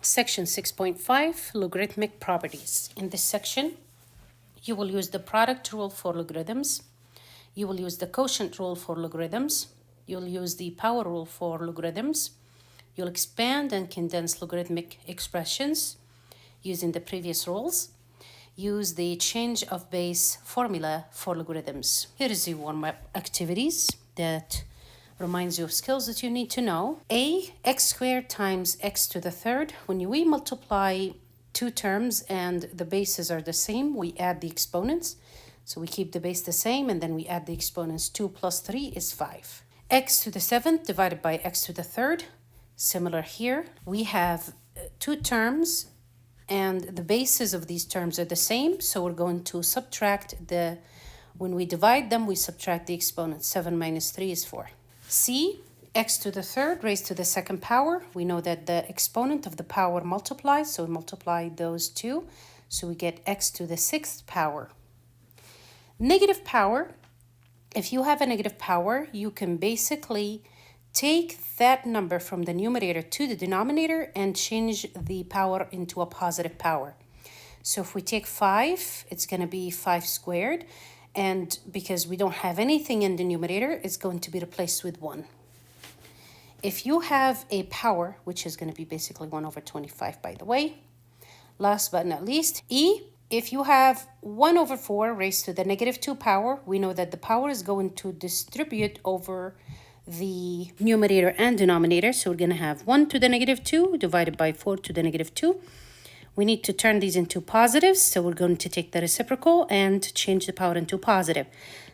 Section 6.5, Logarithmic Properties. In this section, you will use the product rule for logarithms. You will use the quotient rule for logarithms. You'll use the power rule for logarithms. You'll expand and condense logarithmic expressions using the previous rules. Use the change of base formula for logarithms. Here is the warm-up activities that reminds you of skills that you need to know. A, x squared times x to the third. When we multiply two terms and the bases are the same, we add the exponents. So we keep the base the same and then we add the exponents. 2 plus 3 is 5. X to the seventh divided by x to the third. Similar here. We have two terms and the bases of these terms are the same. So we're going to subtract when we divide them, we subtract the exponents. 7 minus 3 is 4. C, x to the third raised to the second power. We know that the exponent of the power multiplies, so we multiply those two. So we get x to the sixth power. Negative power, if you have a negative power, you can basically take that number from the numerator to the denominator and change the power into a positive power. So if we take 5, it's going to be 5 squared. And because we don't have anything in the numerator, it's going to be replaced with 1. If you have a power, which is going to be basically 1 over 25, by the way. Last but not least, E, if you have 1 over 4 raised to the negative 2 power, we know that the power is going to distribute over the numerator and denominator. So we're going to have 1 to the negative 2 divided by 4 to the negative 2. We need to turn these into positives, so we're going to take the reciprocal and change the power into positive.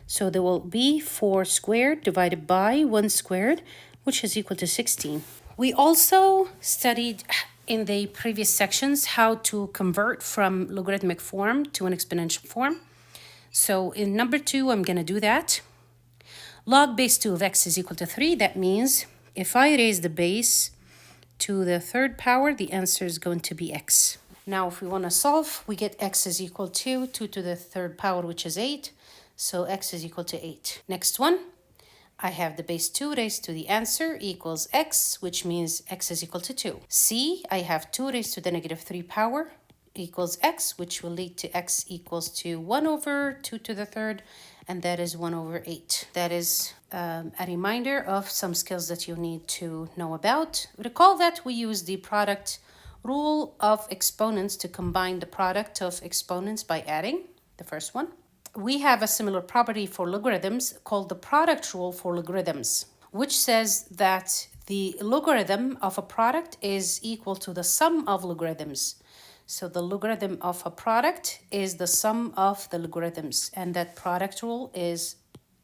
So there will be 4 squared divided by 1 squared, which is equal to 16. We also studied in the previous sections how to convert from logarithmic form to an exponential form. So in number 2, I'm going to do that. Log base 2 of x is equal to 3. That means if I raise the base to the third power, the answer is going to be x. Now, if we want to solve, we get x is equal to 2 to the third power, which is 8. So x is equal to 8. Next one, I have the base 2 raised to the answer equals x, which means x is equal to 2. C, I have 2 raised to the negative 3 power equals x, which will lead to x equals to 1 over 2 to the third, and that is 1 over 8. That is a reminder of some skills that you need to know about. Recall that we use the product rule of exponents to combine the product of exponents by adding, the first one. We have a similar property for logarithms called the product rule for logarithms, which says that the logarithm of a product is equal to the sum of logarithms. So the logarithm of a product is the sum of the logarithms, and that product rule is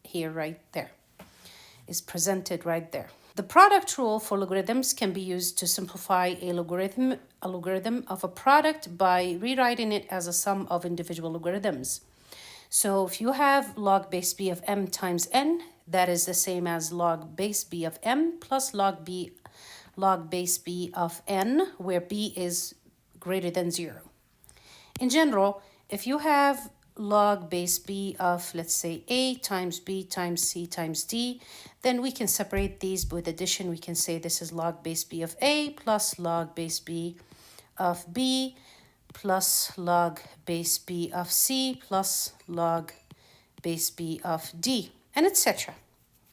here right there, is presented right there. The product rule for logarithms can be used to simplify a logarithm of a product by rewriting it as a sum of individual logarithms. So if you have log base b of m times n, that is the same as log base b of m plus log base b of n, where b is greater than 0. In general, if you have log base b of, let's say, a times b times c times d, then we can separate these with addition. We can say this is log base b of a plus log base b of b plus log base b of c plus log base b of d, and etc.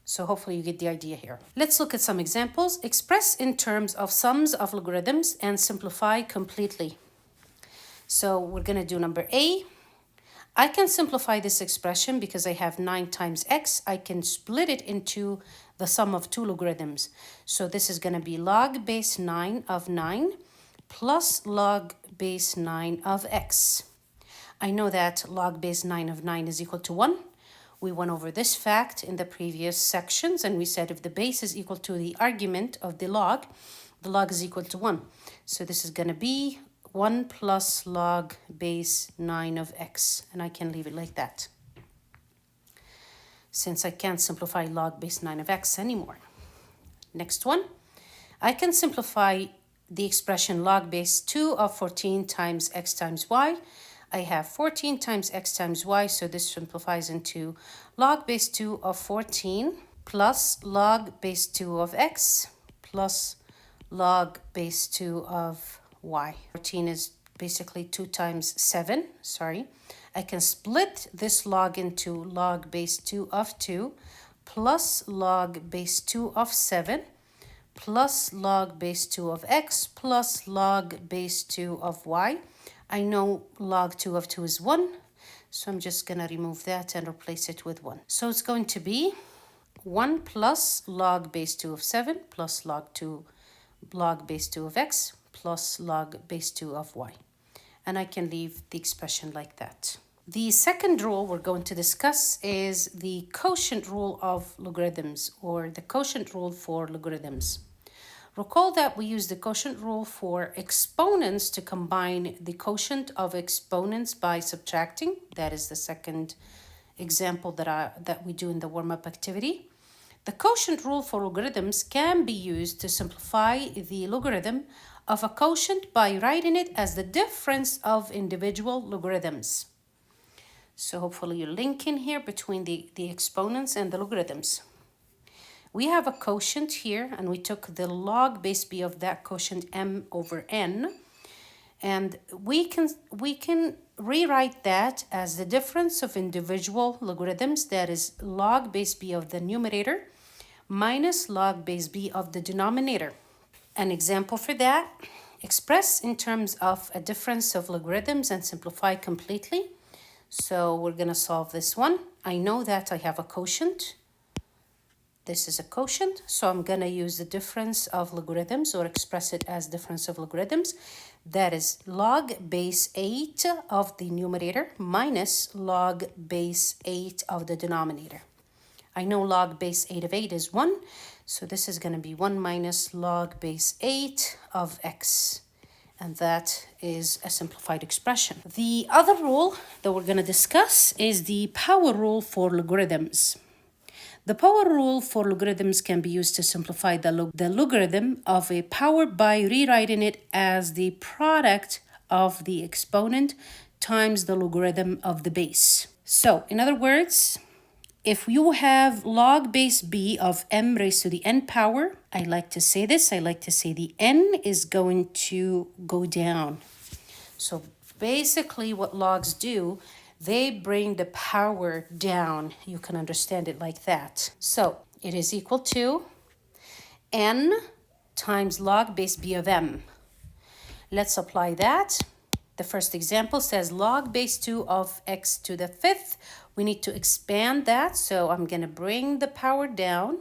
So hopefully you get the idea here. Let's look at some examples. Express in terms of sums of logarithms and simplify completely. So we're going to do number A. I can simplify this expression because I have 9 times x. I can split it into the sum of two logarithms. So this is going to be log base 9 of 9 plus log base 9 of x. I know that log base 9 of 9 is equal to 1. We went over this fact in the previous sections, and we said if the base is equal to the argument of the log is equal to 1. So this is going to be 1 plus log base 9 of x, and I can leave it like that, since I can't simplify log base 9 of x anymore. Next one, I can simplify the expression log base 2 of 14 times x times y. I have 14 times x times y, so this simplifies into log base 2 of 14 plus log base 2 of x plus log base 2 of y. 14 is basically 2 times 7, sorry. I can split this log into log base 2 of 2 plus log base 2 of 7 plus log base 2 of x plus log base 2 of y. I know log 2 of 2 is 1, so I'm just going to remove that and replace it with 1. So it's going to be 1 plus log base 2 of 7 plus log base 2 of x plus log base 2 of y. And I can leave the expression like that. The second rule we're going to discuss is the quotient rule of logarithms, or the quotient rule for logarithms. Recall that we use the quotient rule for exponents to combine the quotient of exponents by subtracting. That is the second example that we do in the warm-up activity. The quotient rule for logarithms can be used to simplify the logarithm of a quotient by writing it as the difference of individual logarithms. So hopefully you're linking here between the exponents and the logarithms. We have a quotient here, and we took the log base b of that quotient m over n, and we can rewrite that as the difference of individual logarithms, that is log base b of the numerator minus log base b of the denominator. An example for that: express in terms of a difference of logarithms and simplify completely. So we're going to solve this one. I know that I have a quotient. This is a quotient, so I'm going to use the difference of logarithms, or express it as difference of logarithms. That is log base 8 of the numerator minus log base 8 of the denominator. I know log base 8 of 8 is 1, so this is going to be 1 minus log base 8 of x. And that is a simplified expression. The other rule that we're going to discuss is the power rule for logarithms. The power rule for logarithms can be used to simplify the logarithm of a power by rewriting it as the product of the exponent times the logarithm of the base. So, in other words, if you have log base b of m raised to the n power, I like to say the n is going to go down. So basically what logs do, they bring the power down. You can understand it like that. So it is equal to n times log base b of m. Let's apply that. The first example says log base 2 of x to the 5th. We need to expand that, so I'm going to bring the power down.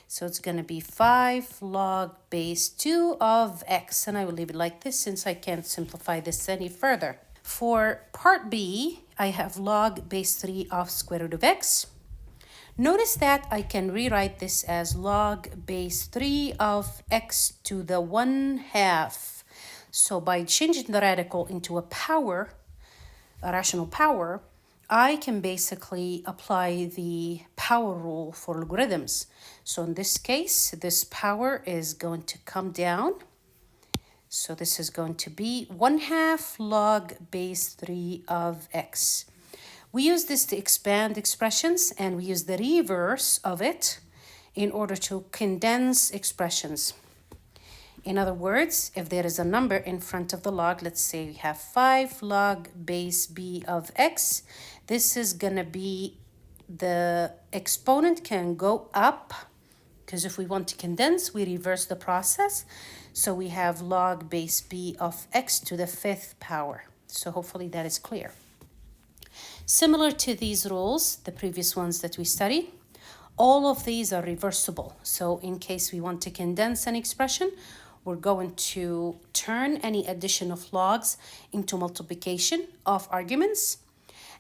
So it's going to be 5 log base 2 of x, and I will leave it like this since I can't simplify this any further. For part B, I have log base 3 of square root of x. Notice that I can rewrite this as log base 3 of x to the 1/2. So by changing the radical into a power, a rational power, I can basically apply the power rule for logarithms. So in this case, this power is going to come down. So this is going to be 1/2 log base 3 of x. We use this to expand expressions, and we use the reverse of it in order to condense expressions. In other words, if there is a number in front of the log, let's say we have 5 log base b of x, this is going to be, the exponent can go up, because if we want to condense, we reverse the process. So we have log base b of x to the 5th power. So hopefully that is clear. Similar to these rules, the previous ones that we studied, all of these are reversible. So in case we want to condense an expression, we're going to turn any addition of logs into multiplication of arguments,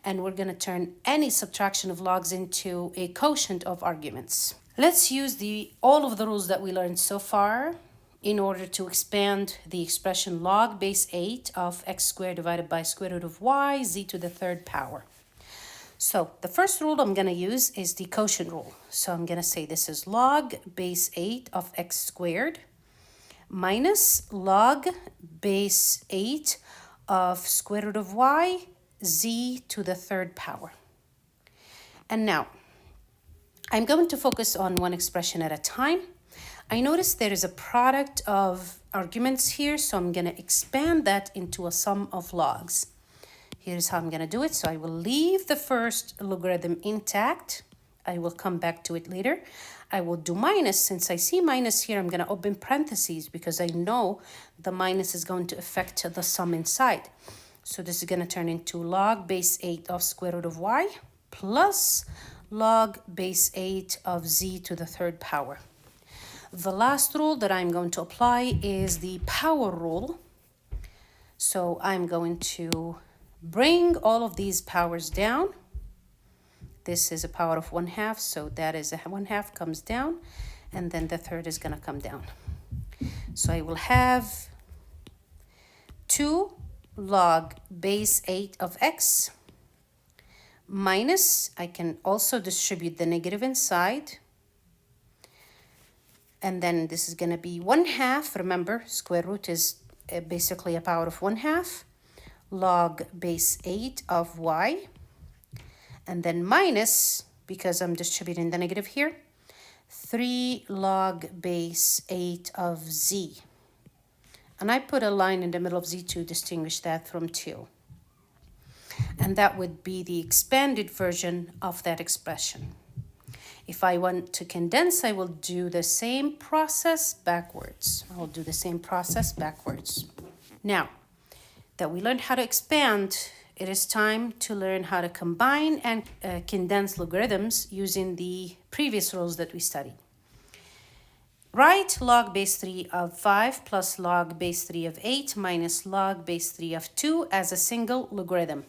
and we're going to turn any subtraction of logs into a quotient of arguments. Let's use all of the rules that we learned so far in order to expand the expression log base 8 of x squared divided by square root of y, z to the 3rd power. So the first rule I'm going to use is the quotient rule. So I'm going to say this is log base 8 of x squared minus log base 8 of square root of y, z to the 3rd power. And now, I'm going to focus on one expression at a time. I notice there is a product of arguments here, so I'm going to expand that into a sum of logs. Here's how I'm going to do it. So I will leave the first logarithm intact. I will come back to it later. I will do minus. Since I see minus here, I'm going to open parentheses because I know the minus is going to affect the sum inside. So this is going to turn into log base 8 of square root of y plus log base 8 of z to the third power. The last rule that I'm going to apply is the power rule. So I'm going to bring all of these powers down. This is a power of 1/2, so that is a 1/2 comes down, and then the third is going to come down. So I will have 2 log base 8 of x minus, I can also distribute the negative inside, and then this is going to be 1/2. Remember, square root is basically a power of 1/2 log base 8 of y, and then minus, because I'm distributing the negative here, 3 log base 8 of z. And I put a line in the middle of z to distinguish that from 2. And that would be the expanded version of that expression. If I want to condense, I will do the same process backwards. I'll do the same process backwards. Now that we learned how to expand, it is time to learn how to combine and condense logarithms using the previous rules that we studied. Write log base 3 of 5 plus log base 3 of 8 minus log base 3 of 2 as a single logarithm.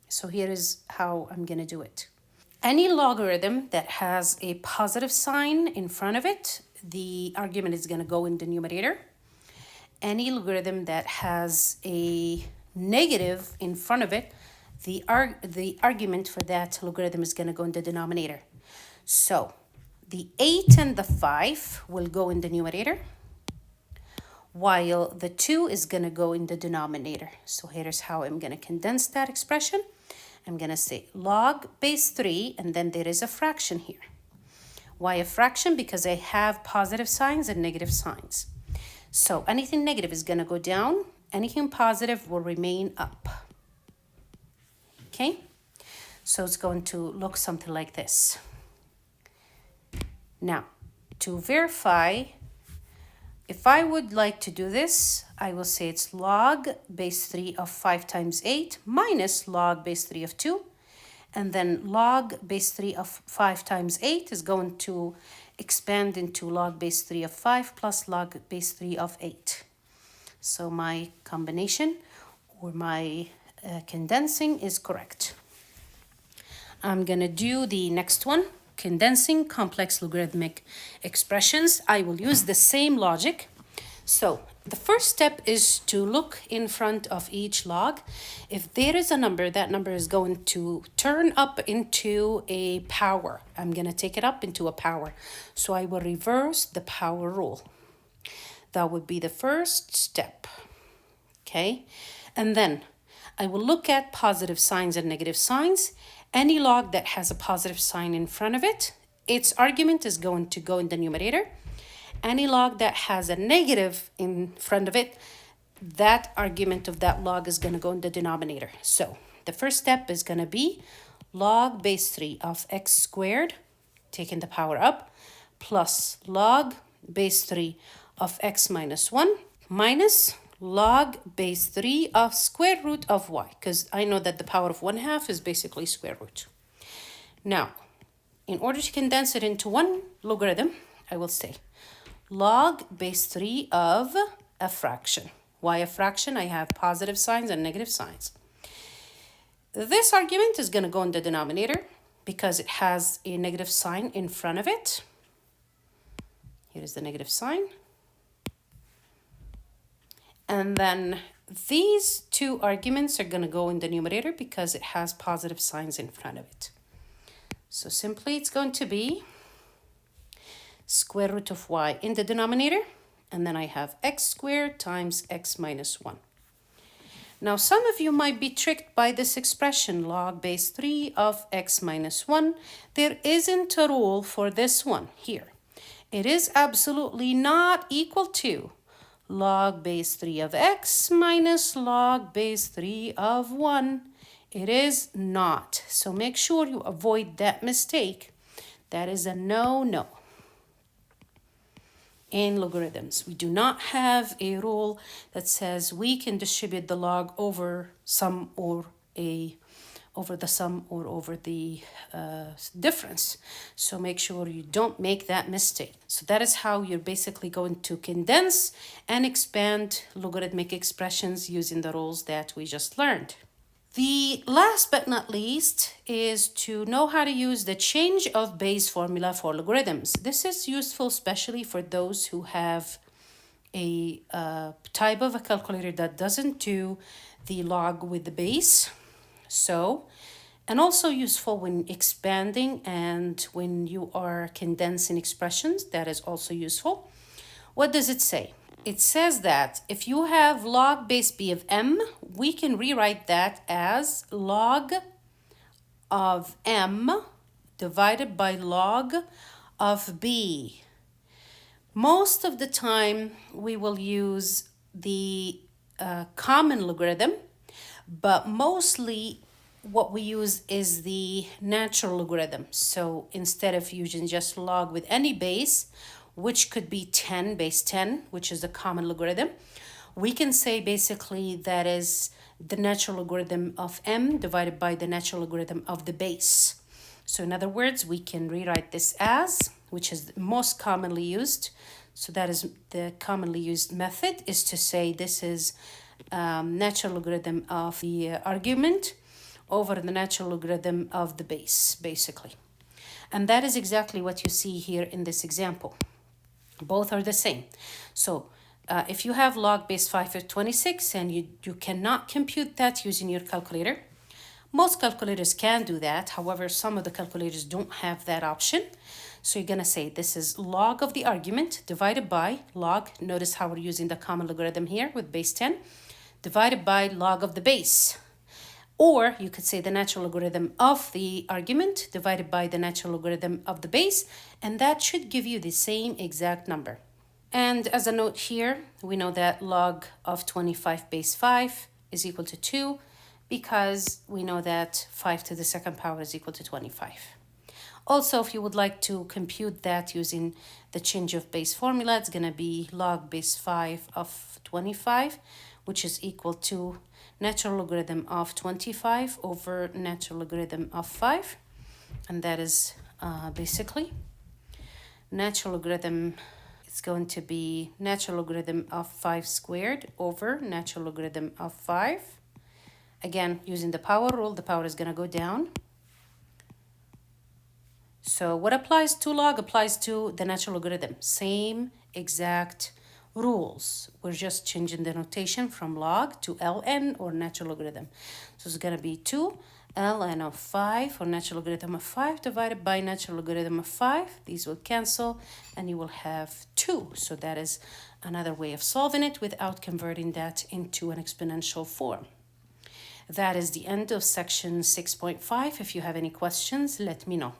So here is how I'm going to do it. Any logarithm that has a positive sign in front of it, the argument is going to go in the numerator. Any logarithm that has a negative in front of it, the argument for that logarithm is going to go in the denominator. So the 8 and the 5 will go in the numerator, while the 2 is going to go in the denominator. So here's how I'm going to condense that expression. I'm going to say log base 3, and then there is a fraction here. Why a fraction? Because I have positive signs and negative signs. So anything negative is going to go down. Anything positive will remain up. Okay? So it's going to look something like this. Now, to verify, if I would like to do this, I will say it's log base 3 of 5 times 8 minus log base 3 of 2. And then log base 3 of 5 times 8 is going to expand into log base 3 of 5 plus log base 3 of 8. So my combination or my condensing is correct. I'm going to do the next one, condensing complex logarithmic expressions. I will use the same logic. So the first step is to look in front of each log. If there is a number, that number is going to turn up into a power. I'm going to take it up into a power. So I will reverse the power rule. That would be the first step. Okay, and then I will look at positive signs and negative signs. Any log that has a positive sign in front of it, its argument is going to go in the numerator. Any log that has a negative in front of it, that argument of that log is going to go in the denominator. So the first step is going to be log base 3 of x squared, taking the power up, plus log base 3 of x minus 1 minus log base 3 of square root of y, because I know that the power of 1/2 is basically square root. Now, in order to condense it into one logarithm, I will say log base 3 of a fraction. Why a fraction? I have positive signs and negative signs. This argument is going to go in the denominator because it has a negative sign in front of it. Here is the negative sign. And then these two arguments are going to go in the numerator because it has positive signs in front of it. So simply it's going to be square root of y in the denominator, and then I have x squared times x minus 1. Now some of you might be tricked by this expression, log base 3 of x minus 1. There isn't a rule for this one here. It is absolutely not equal to log base 3 of x minus log base 3 of 1. It is not. So make sure you avoid that mistake. That is a no-no. In logarithms, we do not have a rule that says we can distribute the log over sum or over the sum or over the difference. So make sure you don't make that mistake. So that is how you're basically going to condense and expand logarithmic expressions using the rules that we just learned. The last but not least is to know how to use the change of base formula for logarithms. This is useful especially for those who have a type of a calculator that doesn't do the log with the base. So, and also useful when expanding and when you are condensing expressions. That is also useful. What does it say? It says that if you have log base b of m, we can rewrite that as log of m divided by log of b. Most of the time, we will use the common logarithm, but mostly what we use is the natural logarithm. So instead of using just log with any base, which could be 10, base 10, which is the common logarithm, we can say basically that is the natural logarithm of m divided by the natural logarithm of the base. So in other words, we can rewrite this as, which is the most commonly used. So that is the commonly used method, is to say this is natural logarithm of the argument over the natural logarithm of the base, basically. And that is exactly what you see here in this example. Both are the same. So if you have log base 5 of 26 and you cannot compute that using your calculator, most calculators can do that. However, some of the calculators don't have that option. So you're going to say this is log of the argument divided by log. Notice how we're using the common logarithm here with base 10 divided by log of the base. Or you could say the natural logarithm of the argument divided by the natural logarithm of the base, and that should give you the same exact number. And as a note here, we know that log of 25 base 5 is equal to 2 because we know that 5 to the second power is equal to 25. Also, if you would like to compute that using the change of base formula, it's going to be log base 5 of 25, which is equal to natural logarithm of 25 over natural logarithm of 5. And that is basically natural logarithm. It's going to be natural logarithm of 5 squared over natural logarithm of 5. Again, using the power rule, the power is going to go down. So what applies to log applies to the natural logarithm. Same exact rules. We're just changing the notation from log to ln or natural logarithm. So it's going to be 2 ln of 5 or natural logarithm of 5 divided by natural logarithm of 5. These will cancel and you will have 2. So that is another way of solving it without converting that into an exponential form. That is the end of section 6.5. If you have any questions, let me know.